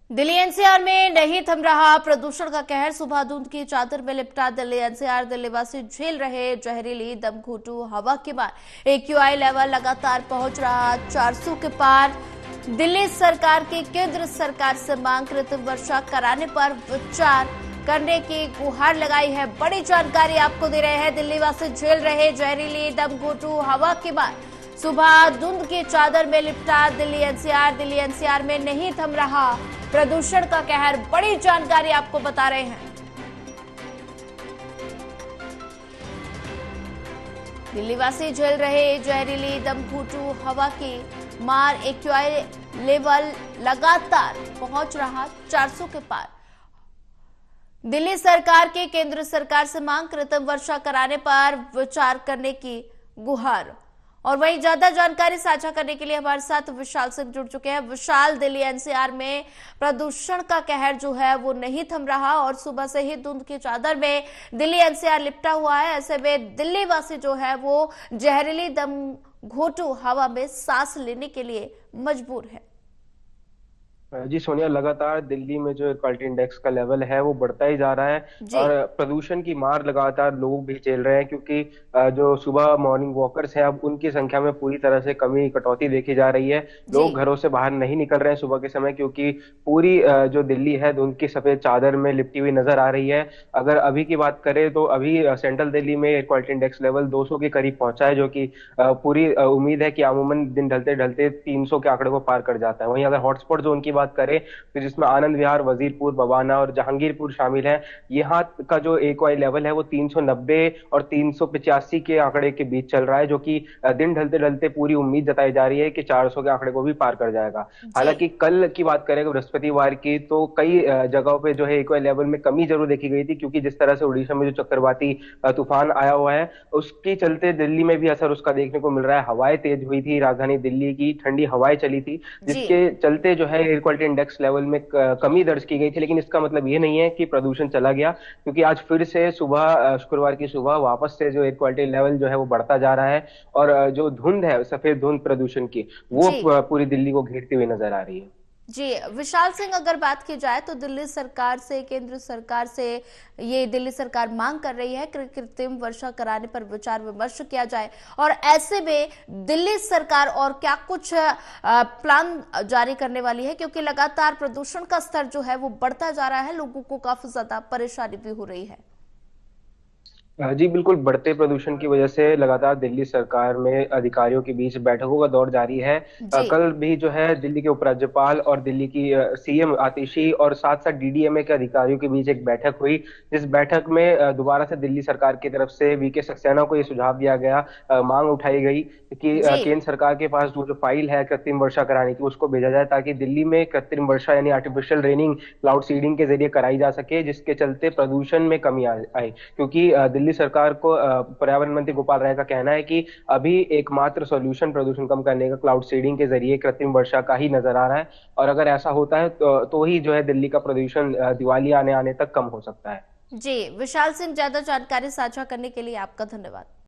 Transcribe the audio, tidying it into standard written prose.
Delhi NCR में नहीं थम रहा प्रदूषण का कहर। सुबह धुंध की चादर में लिपटा दिल्ली एनसीआर। दिल्ली वासी झेल रहे जहरीली दमघोटू हवा के बाद एक्यूआई लेवल लगातार पहुंच रहा 400 के पार। दिल्ली सरकार की केंद्र सरकार से मांग कृत्रिम वर्षा कराने पर विचार करने की गुहार लगाई है। बड़ी जानकारी आपको दे रहे हैं। दिल्ली वासी झेल रहे जहरीली दमघोटू हवा के बाद सुबह धुंध की चादर में लिपटा दिल्ली एनसीआर। दिल्ली एनसीआर में नहीं थम रहा प्रदूषण का कहर। बड़ी जानकारी आपको बता रहे हैं। दिल्ली वासी झेल रहे जहरीली दमघोटू हवा की मार। एक्यूआई लेवल लगातार पहुंच रहा 400 के पार। दिल्ली सरकार के केंद्र सरकार से मांग कृत्रिम वर्षा कराने पर विचार करने की गुहार। और वहीं ज्यादा जानकारी साझा करने के लिए हमारे साथ विशाल सिंह जुड़ चुके हैं। विशाल, दिल्ली एनसीआर में प्रदूषण का कहर जो है वो नहीं थम रहा और सुबह से ही धुंध की चादर में दिल्ली एनसीआर लिपटा हुआ है। ऐसे में दिल्ली वासी जो है वो जहरीली दम घोटू हवा में सांस लेने के लिए मजबूर है। जी सोनिया, लगातार दिल्ली में जो क्वालिटी इंडेक्स का लेवल है वो बढ़ता ही जा रहा है जी और प्रदूषण की मार लगातार लोग भी झेल रहे हैं, क्योंकि जो सुबह मॉर्निंग वॉकर्स हैं अब उनकी संख्या में पूरी तरह से कटौती देखी जा रही है। जी लोग घरों से बाहर नहीं निकल रहे हैं सुबह के समय, क्योंकि पूरी जो दिल्ली है धुंध की सफेद चादर में लिपटी हुई नजर आ रही है। अगर अभी की बात करें तो अभी सेंट्रल दिल्ली में एयर क्वालिटी इंडेक्स लेवल 200 के करीब पहुंचा है, जो कि पूरी उम्मीद है कि अमूमन दिन ढलते ढलते 300 के आंकड़े को पार कर जाता है। वहीं अगर हॉटस्पॉट जोन की बात करें तो जिसमें आनंद विहार, वजीरपुर, बवाना और जहांगीरपुर शामिल है, यहाँ का जो एक्यूआई लेवल है वो 390 और 385 के आंकड़े के बीच चल रहा है, जो कि दिन ढलते ढलते पूरी उम्मीद जताई जा रही है कि 400 के आंकड़े को भी पार कर जाएगा। जी हालांकि कल की बात करें बृहस्पतिवार की, तो कई जगहों पे जो है एक्यूआई लेवल में कमी जरूर देखी गई थी, क्योंकि जिस तरह से उड़ीसा में जो चक्रवाती तूफान आया हुआ है उसके चलते दिल्ली में भी असर उसका देखने को मिल रहा है। हवाएं तेज हुई थी, राजधानी दिल्ली की ठंडी हवाएं चली थी, जी जिसके चलते जो है एयर क्वालिटी इंडेक्स लेवल में कमी दर्ज की गई थी। लेकिन इसका मतलब ये नहीं है कि प्रदूषण चला गया, क्योंकि आज फिर से सुबह शुक्रवार की सुबह वापस से जो एयर क्वालिटी लेवल जो है वो बढ़ता जा रहा है और जो धुंध है, सफेद धुंध प्रदूषण की, वो जी पूरी दिल्ली को घेरती हुई नजर आ रही है। जी विशाल सिंह, अगर बात की जाए तो दिल्ली सरकार से, केंद्र सरकार से ये दिल्ली सरकार मांग कर रही है कि कृत्रिम वर्षा कराने पर विचार विमर्श किया जाए। और ऐसे में दिल्ली सरकार और क्या कुछ प्लान जारी करने वाली है, क्योंकि लगातार प्रदूषण का स्तर जो है वो बढ़ता जा रहा है। लोगों को काफी ज्यादा परेशानी भी हो रही है। जी बिल्कुल, बढ़ते प्रदूषण की वजह से लगातार दिल्ली सरकार में अधिकारियों के बीच बैठकों का दौर जारी है। जी कल भी जो है दिल्ली के उपराज्यपाल और दिल्ली की सीएम आतिशी और साथ साथ डीडीएमए के अधिकारियों के बीच एक बैठक हुई, जिस बैठक में दोबारा से दिल्ली सरकार की तरफ से वीके सक्सेना को ये सुझाव दिया गया, मांग उठाई गई कि जी केंद्र सरकार के पास जो फाइल है कृत्रिम वर्षा कराने की उसको भेजा जाए, ताकि दिल्ली में कृत्रिम वर्षा यानी आर्टिफिशियल रेनिंग क्लाउड सीडिंग के जरिए कराई जा सके, जिसके चलते प्रदूषण में कमी आए। क्योंकि दिल्ली सरकार को पर्यावरण मंत्री गोपाल राय का कहना है कि अभी एकमात्र सॉल्यूशन प्रदूषण कम करने का क्लाउड सीडिंग के जरिए कृत्रिम वर्षा का ही नजर आ रहा है, और अगर ऐसा होता है तो ही जो है दिल्ली का प्रदूषण दिवाली आने आने तक कम हो सकता है। जी विशाल सिंह, ज्यादा जानकारी साझा करने के लिए आपका धन्यवाद।